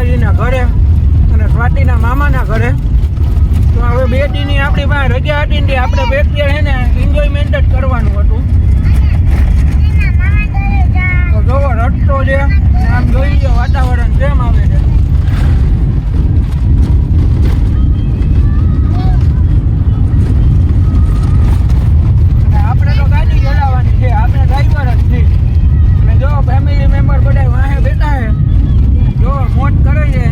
મામાજીના ઘરે અને સ્વાતિના મામાના ઘરે. તો હવે 2 દીની આપણી પાસે રજા હતી ને આપણે બે છે ને એન્જોયમેન્ટ જ કરવાનું હતું. તો જોવો રસ્તો છે આમ જોઈ લો વાતાવરણ કેમ આવે છે. આપણે તો ગાડી ચલાવવાની છે, આપણે ડ્રાઈવર જ છીએ. અને જો ફેમિલી મેમ્બર બધા વાહે બેઠા છે, જો મોજ કરે છે.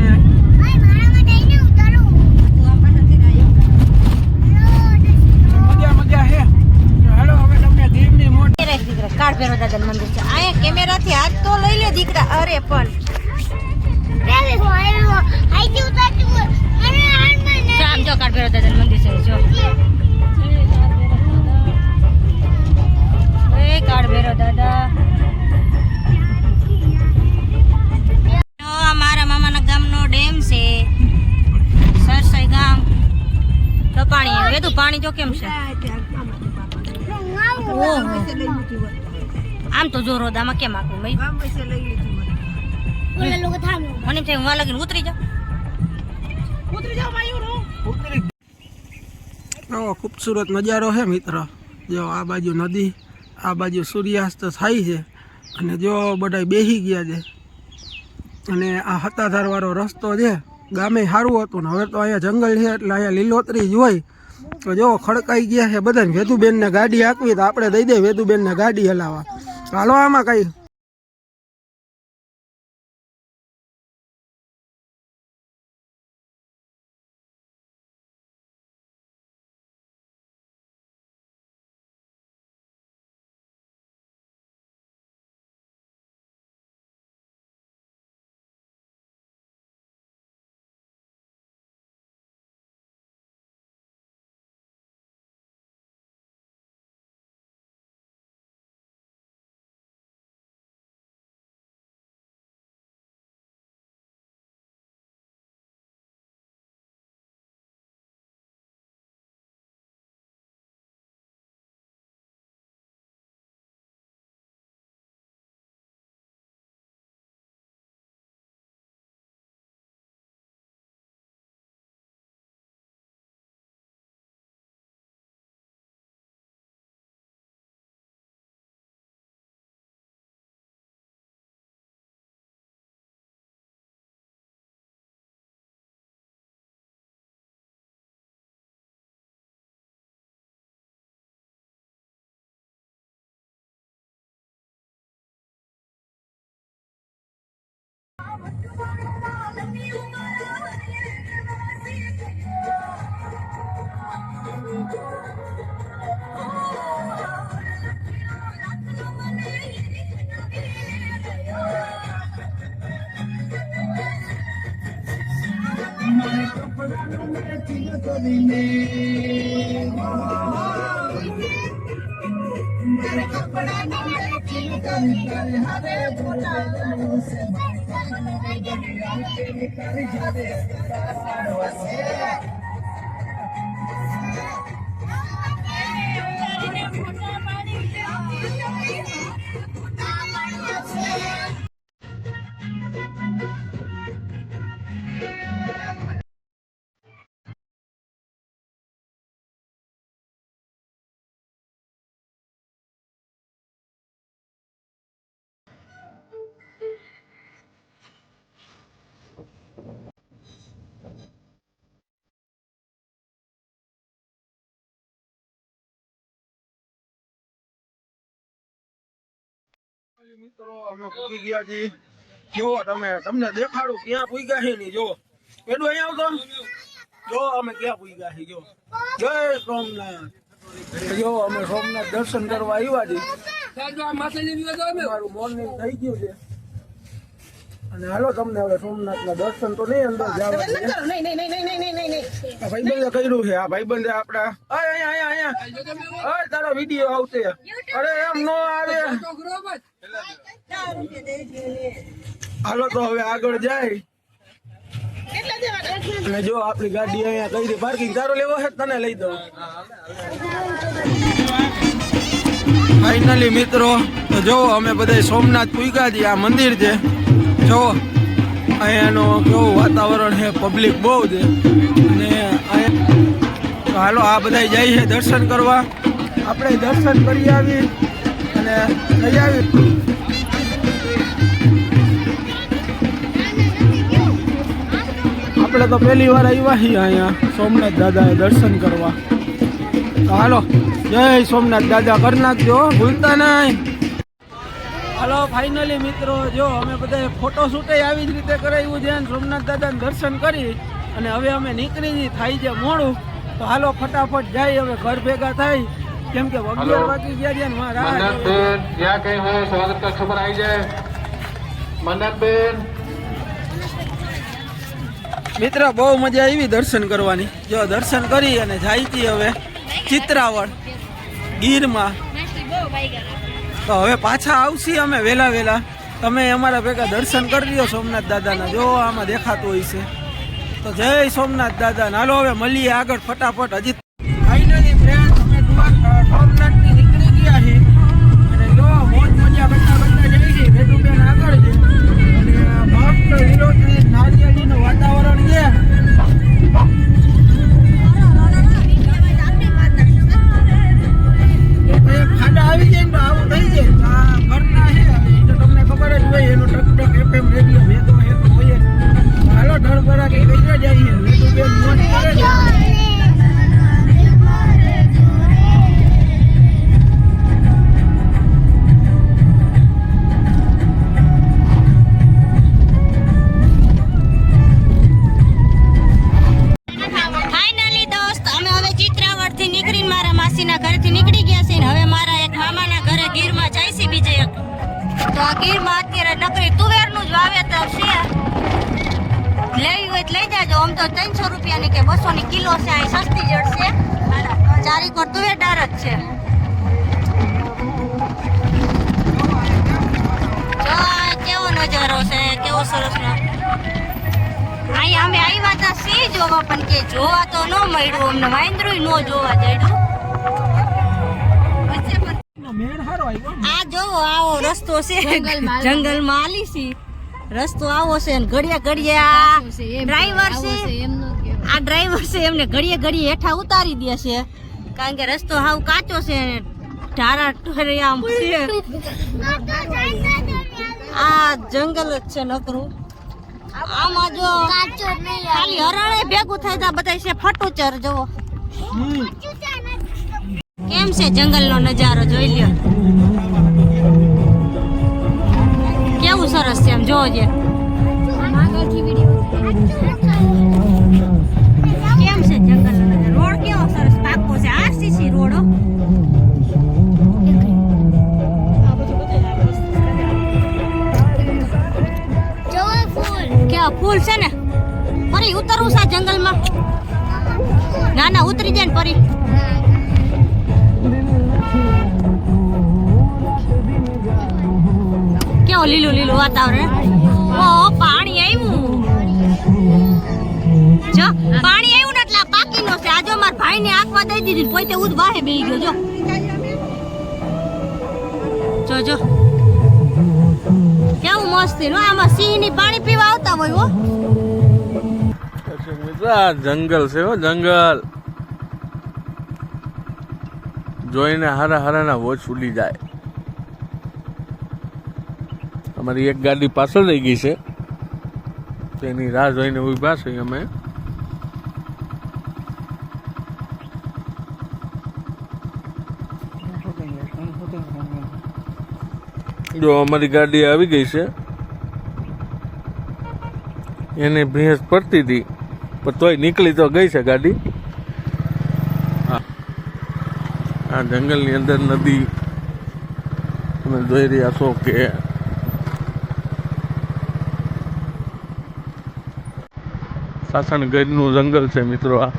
મજા છે. હાલો હવે તમને દીવની મોજ. કાળભૈરવ દાદાનું મંદિર છે. અહીંયા કેમેરાથી હાથ તો લઈ લે દીકરા. અરે પણ આમ જો કાળભૈરવ દાદાનું મંદિર છે. જો કાળભૈરવ દાદા. મારા મામાના ગામનો ડેમ છે, સરસાઈ ગામ. તો પાણી વેધું પાણી જો કેમ છે. આમ તો જો રોદામાં કેમ આખું ભાઈ મને એમ થાય લગીને ઉતરી જાઓ. ખૂબસૂરત નજારો છે મિત્ર. જો આ બાજુ નદી, આ બાજુ સૂર્યાસ્ત થાય છે અને જો બધા બેસી ગયા છે. અને આ હતાધારવાળો રસ્તો છે. ગામે સારું હતું ને હવે તો અહીંયા જંગલ છે એટલે અહીંયા લીલોતરી જ હોય. તો જો ખડકાઈ ગયા છે બધાને. વેદુબેનને ગાડી આંકવી તો આપણે દઈ દઈએ વેદુબેનને ગાડી હલાવવા. હાલો આમાં કઈ મિત્રો અમે પૂગી ગયા છીએ. જો તમને દેખાડું ક્યાં પૂગ્યા છે ની. જો પેલું અહીંયા આવતો જો અમે ક્યાં પૂગ્યા છીએ. જો જય સોમનાથ. જો અમે સોમનાથ દર્શન કરવા આવ્યા છીએ. મારું મોર્નિંગ થઈ ગયું છે અને હાલો તમને હવે સોમનાથના દર્શન તો નહીં અંદર જવા ભાઈબંધે કર્યું છે. આ ભાઈબંધે આપડા અહીંયા તારો વિડીયો આવશે. અરે એમ નો આવે. હાલો તો હવે આગળ જાય. અને જો આપણી ગાડી અહીંયા કઈ રીતે પાર્કિંગ તારો લેવો છે તને લઈ દઉં. ફાઇનલી મિત્રો તો જો અમે બધા સોમનાથ પૂગ્યા છીએ. આ મંદિર છે જો અહીંયાનું કેવું વાતાવરણ છે, પબ્લિક બહુ છે. અને તો હાલો આ બધા જાય છે દર્શન કરવા. આપણે દર્શન કરી આવી અને થઈ આવી. આપણે તો પહેલી વાર આવ્યા છીએ અહીંયા સોમનાથ દાદાએ દર્શન કરવા. તો હાલો જય સોમનાથ દાદા કરી નાખજો, ભૂલતા નહીં. હાલો ફાઇનલી મિત્રો, જો અમે બધાએ ફોટોશૂટે આવી જ રીતે કરાવ્યું છે અને સોમનાથ દાદાને દર્શન કરી અને હવે અમે નીકળી થાય છે મોડું. તો હાલો ફટાફટ જાય, હવે ઘર ભેગા થાય, કેમ કે 11 વાગી ગયા છે ને મારા જ્યાં કઈ હોય સ્વાગત का खबर आई जाए. મન્નતબેન મિત્ર બહુ મજા આવી દર્શન કરવાની. જો દર્શન કરી અને જાય છે હવે ચિત્રાવળ ગીરમાં. તો હવે પાછા આવશી અમે વહેલા. તમે અમારા ભેગા દર્શન કરી લ્યો સોમનાથ દાદાના. જો આમાં દેખાતું હોય છે. તો જય સોમનાથ દાદા. હાલો હવે મળીએ આગળ ફટાફટ. હજી ફાઇનલી ફ્રેન્ડ અમે સોમનાથથી નીકળી ગયા છીએ અને જો મોજ મજા કરતા જઈએ છીએ. વેદુબેન આગળ છે અને મસ્ત લીલોતરી નારિયેળીનું વાતાવરણ છે. ખાડા આવી જાય ને તો આવું થઈ જાય. આ ઘરના છે એ તો તમને ખબર જ હોય, એનું ટક FM રેડિયો ભેગો એક હોય. હાલો ધડભરા કે કઈ જઈએ વેદુબેન મોજ કરે છે. ફાઇનલી દોસ્ત અમે હવે ચિત્રાવળથી નીકળીને મારા માસીના ઘરેથી નીકળી ગયા છે ને હવે મારા એક મામાના ઘરે ગીરમાં જાય છે બીજે એક. તો આ ગીરમાં અત્યારે નકરી તુવેરનું જ વાવેતર છે. લેવી હોય તો લઈ જાજો. આમ તો 300 રૂપિયાની કે 200 ની કિલો છે. અહીં સસ્તી જડશે. ચારીકોર તુવેરદાર જ છે. જો આ કેવો નજારો છે, કેવો સરસ નો. અહીંયા અમે આવ્યા હતા સિંહ જોવા, પણ કે જોવા તો ન મળ્યું અમને. વાંદરું ન જોવા જડ્યું. મેળ હારો આવ્યો. આ જોવો આવો રસ્તો છે, જંગલમાં આલી છે રસ્તો આવો છે ને ઘડિયા આ ડ્રાઈવર છે. આ ડ્રાઈવર છે એમને ઘડીએ હેઠા ઉતારી દે છે, કારણ કે રસ્તો હાવ કાચો છે ને ઢારા ઢોરિયા છે. આ જંગલ જ છે નકરું. આમાં જો ખાલી હરણે ભેગું થાય તો બધા છે ફટુચર. જોવો કેમ છે જંગલનો નજારો, જોઈ લ્યો કેવું સરસ છે. એમ જોજે કેમ છે જંગલનો નજારો. રોડ કેવો સરસ પાકો છે. RCC road. કેવા ફૂલ છે ને. પરી ઉતરવું છે જંગલમાં? ના ઉતરી જાય ને પરી. કેવો લીલું વાતાવરણ. ઓહો પાણી આવ્યું. જો પાણી આવ્યું ને એટલે પાકીનો છે. આ જો મારા ભાઈને આંખમાં દઈ દીધી, પોતે ઉદ વાહે બેહી ગયો. જો કેવું મસ્તી નો. આમાં સિંહ ની પાણી પીવા આવતા હોય. હો જંગલ છે હો, જંગલ જોઈને હારા વોચ ઉડી જાય. અમારી એક ગાડી પાછળ રહી ગઈ છે, તેની રાહ જોઈને ઉભા છે અમે. જો અમારી ગાડી આવી ગઈ છે. એને ભેંસ પડતી હતી પણ તોય નીકળી તો ગઈ છે ગાડી. આ જંગલની અંદર નદી તમે જોઈ રહ્યા છો કે સાસણગઢનું જંગલ છે મિત્રો. આ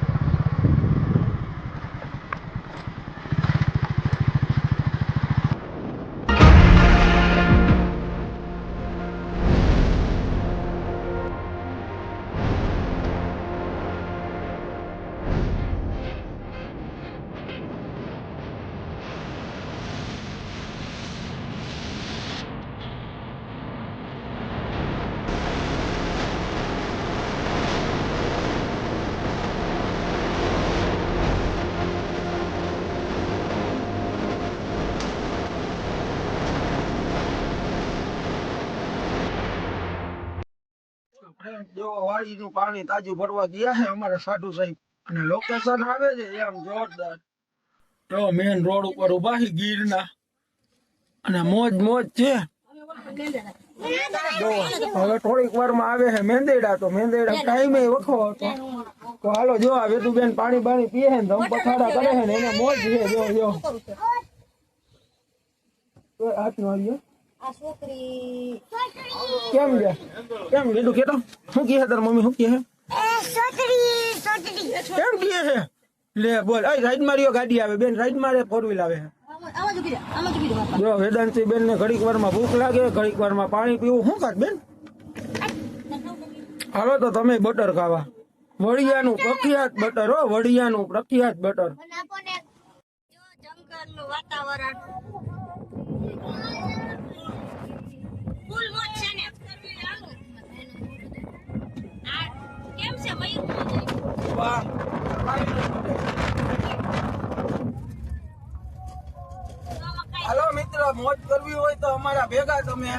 જો વાડીનું પાણી તાજું ભરવા ગયા છે અમારા સાધુ સાહેબ અને લોકેશન આવે છે એમ જોરદાર. જો મેન રોડ ઉપર ઉભા છે ગીરના અને મોજ મોજ છે. જો હવે થોડીક વારમાં આવે છે મેંદેડા, તો મેંદેડા ટાઈમે વખો હતો તો હાલો જો આ વેદુબેન પાણી બાણી પીએ છે ને ધમ પથાડા કરે છે ને એને મોજ છે. જો જો હાથમાં આવ્યો આ છોકરી કેમ છે કેમ લીધું કેતો શું કહે તાર મમ્મી શું કહે કેમ કહે છે લે બોલ એ રાઈડ માર્યો ગાડી આવે બેન રાઈડ મારે ફોર વ્હીલ આવે છે. જો વેદાંતી બેન ને ઘડીક વાર માં ભૂખ લાગે ઘડીક વાર માં પાણી પીવું શું કાઢ બેન. હાલો તો તમે બટર ખાવા વડિયાનું પ્રખ્યાત બટર હો વડિયાનું પ્રખ્યાત બટર. જો જંગલનું વાતાવરણ ફૂલ મોજ છે ને. આ કેમ છે મયુર? વાહ હાલો મિત્ર મોજ કરવી હોય તો અમારા ભેગા તમે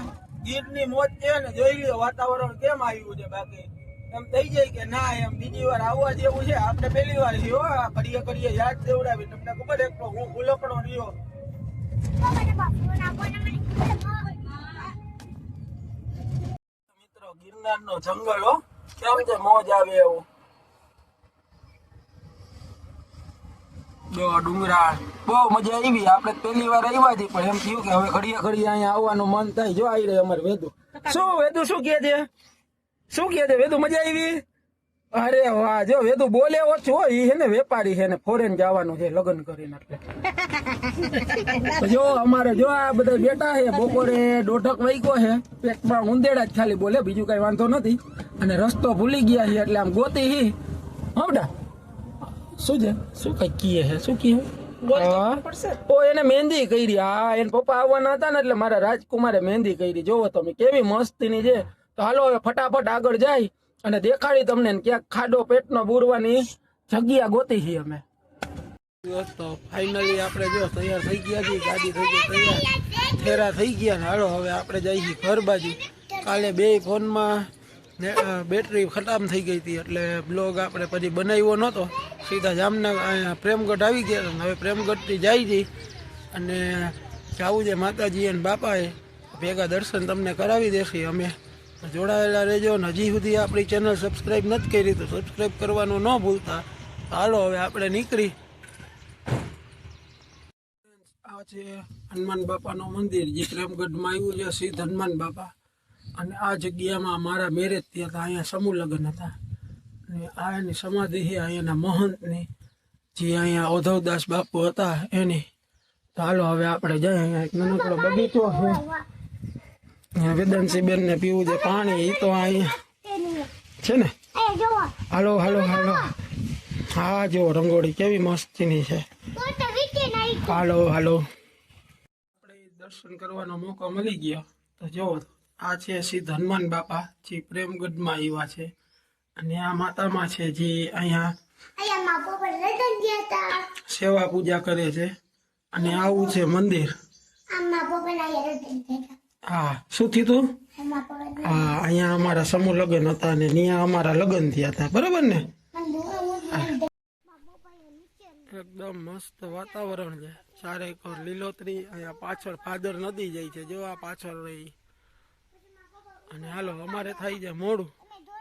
ગીરની મોજ છે ને જોઈ લ્યો વાતાવરણ કેમ આવ્યું છે. બાકી એમ થઈ જાય કે ના એમ બીજી વાર આવવા જેવું છે. આપણે પહેલી વાર રહ્યો ઘડીએ ઘડીએ યાદ દેવડાવી તમને ખબર એક તો હું ભૂલકડો રહ્યો. મિત્રો ગિરનાર નો જંગલ હો કેમ છે મોજ આવે એવું. જો ડુંગરા બહુ મજા આવી. આપણે પહેલી વાર આવ્યા હતી પણ એમ થયું કે હવે ઘડીએ ઘડીએ અહીંયા આવવાનું મન થાય. જો આવી રહી અમારે વેદુ. શું વેદુ શું કહે છે શું કહે છે વેદુ મજા આવી? અરે વાહ જો વેદુ બોલે ઓછું હોય એ છે ને વેપારી છે ને ફોરેન જવાનું છે લગ્ન કરીને એટલે. જો અમારે જો આ બધા બેઠા છે બપોરે 1:30 વાગ્યો છે પેટમાં ઉંદેડા જ ખાલી બોલે બીજું કઈ વાંધો નથી. અને રસ્તો ભૂલી ગયા છે એટલે આમ ગોતી હી હમડા શું છે શું કઈ કીએ છે શું કીએ ઓ એને મહેંદી કરી. હા એને પપ્પા આવવાના હતા ને એટલે મારા રાજકુમારે મહેંદી કરી. જોવો તમે કેવી મસ્તીની છે. તો હાલો હવે ફટાફટ આગળ જાય અને દેખાડી તમને ક્યાંક ખાડો પેટનો બુરવાની જગ્યા ગોતી છીએ અમે. તો ફાઇનલી આપણે જો તૈયાર થઈ ગયા છીએ ગાડી થઈ ગઈ તૈયાર ફેરા થઈ ગયા ને હાલો હવે આપણે જઈએ છીએ ઘર બાજુ. કાલે બે ફોનમાં બેટરી ખતમ થઈ ગઈ હતી એટલે બ્લોગ આપણે પછી બનાવ્યો નહોતો. સીધા જામનગર અહીંયા પ્રેમગઢ આવી ગયા. હવે પ્રેમગઢથી જાય છે અને જવું છે માતાજી અને બાપાએ ભેગા દર્શન તમને કરાવી દેશે. અમે જોડાયેલા રહેજો. અને હજી સુધી આપણી ચેનલ સબસ્ક્રાઈબ નથી કરી તો સબસ્ક્રાઈબ કરવાનું ન ભૂલતા. હાલો હવે આપણે નીકળી. આ છે હનુમાન બાપાનું મંદિર જે પ્રેમગઢમાં આવ્યું છે સિદ્ધ હનુમાન બાપા. અને આ જગ્યામાં મારા મેરેજ થયા હતા. અહીંયા સમૂહ લગ્ન હતા અને આ એની સમાધિ છે અહીંયાના મહંતની જે અહીંયા ઓધવદાસ બાપુ હતા એની. તો હાલો હવે આપણે જઈએ. અહીંયા એક નાનકડો બગીચો છે. અહીંયા વેદાંશી બેન ને પીવું છે પાણી એ તો અહીંયા છે ને. હાલો હાલો હાલો હા જો રંગોળી કેવી મસ્તીની છે. હાલો હાલો આપણે દર્શન કરવાનો મોકો મળી ગયો. તો જોવો આ છે સિદ્ધ હનુમાન બાપા જે પ્રેમગઢમાં આવ્યા છે અને આ માતામાં છે જે અહીંયા સેવા પૂજા કરે છે. અને આવું છે મંદિર. હા શું થયું તું? હા અહીંયા અમારા સમૂહ લગ્ન હતા અને ત્યાં અમારા લગ્ન થયા હતા બરાબર ને. એકદમ મસ્ત વાતાવરણ છે. ચારે કોર લીલોતરી. અહીંયા પાછળ ભાદર નદી જાય છે જો આ પાછળ રહી. અને હાલો અમારે થાય છે મોડું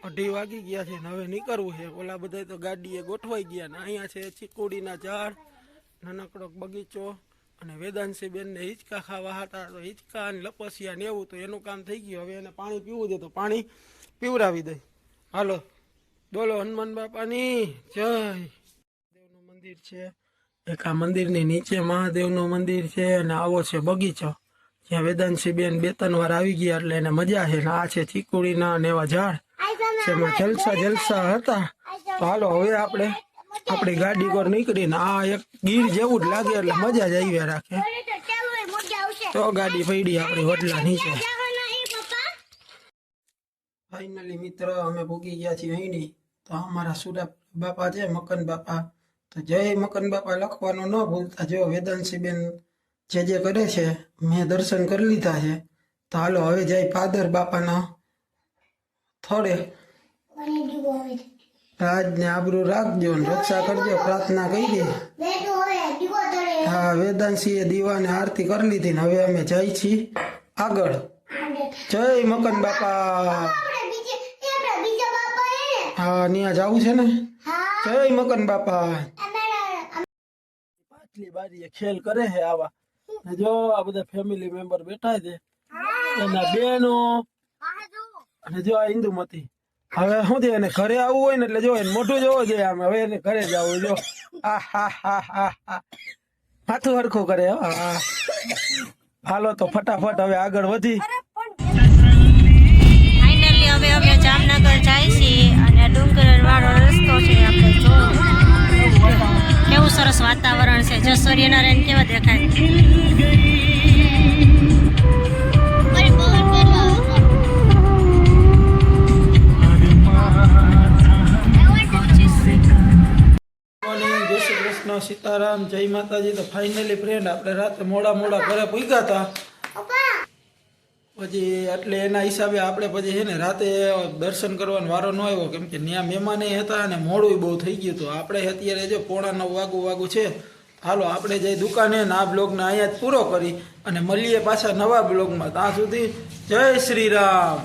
2:30 વાગી ગયા છે ને હવે નીકળવું છે. ઓલા બધા તો ગાડીએ ગોઠવાઈ ગયા ને અહીંયા છે ચીકુડીના ઝાડ નાનકડો બગીચો. અને વેદાંશી બેનને હિંચકા ખાવા હતા તો હિંચકા અને લપસિયા ને એવું તો એનું કામ થઈ ગયું. હવે એને પાણી પીવું છે તો પાણી પીવડાવી દઈ. હાલો બોલો હનુમાન બાપાની જય. મહાદેવનું મંદિર છે એક. આ મંદિરની નીચે મહાદેવનું મંદિર છે અને આવો છે બગીચો જ્યાં વેદાંશી બેન 2-3 વાર આવી ગયા એટલે એને મજા છે. ને આ છે ચીકુડીના અને એવા ઝાડ જેમાં જલસા હતા. તો હાલો હવે આપણે આપણી ગાડી પર નીકળીને આ એક ગીર જેવું જ લાગે એટલે મજા જ આવી રાખે. તો ગાડી પડી આપણી વડલા નીચે. ફાઇનલી મિત્ર અમે ભૂગી ગયા છીએ અહીંની. તો અમારા સુરા બાપા છે મકન બાપા. તો જય મકન બાપા લખવાનું ન ભૂલતા. જો વેદાંશી બેન જે કરે છે મેં દર્શન કરી લીધા છે. તો હાલો હવે જાય ફાધર બાપાના થોડે રાજને આબરૂ રાખજો ને રક્ષા કરજો, પ્રાર્થના કરી દે. હા, વેદાંશીએ દીવાને આરતી કરી લીધી ને હવે અમે જઈ છીએ આગળ. જય મકન બાપા. હા, ત્યાં જવું છે ને. જય મકન બાપા. પાછલી બારીએ ખેલ કરે છે આવા. ને જો આ બધા ફેમિલી મેમ્બર બેઠા છે, એના બેનો અને જો આ ઇન્દુમતી. હવે શું છે, એને ઘરે આવવું હોય ને એટલે જો એને મોઢું જોવો જોઈએ આમ. હવે એને ઘરે જવું. જો આ હા હા હા હા માથું હરખું કરે. હા, હાલો તો ફટાફટ હવે આગળ વધી. ફાઇનલી હવે અમે જામનગર જાય છીએ અને ડુંગર વાળો રસ્તો છે. આપણે જો કેવું સરસ વાતાવરણ છે. જો સૂર્યનારાયણ કેવા દેખાય. જય શ્રી કૃષ્ણ, સીતારામ, જય માતાજી. તો ફાઇનલી ફ્રેન્ડ આપણે રાતે મોડા ઘરે પૂગ્યા હતા. પછી એટલે એના હિસાબે આપણે પછી છે ને રાતે દર્શન કરવાનો વારો ન આવ્યો, કેમ કે ત્યાં મહેમાન હતા અને મોડું બહુ થઈ ગયું હતું. આપણે અત્યારે જો 9:45 વાગું છે. હાલો આપણે જઈ દુકાને ને આ બ્લોગને અહીંયા જ પૂરો કરી અને મળીએ પાછા નવા બ્લોગમાં. ત્યાં સુધી જય શ્રી રામ.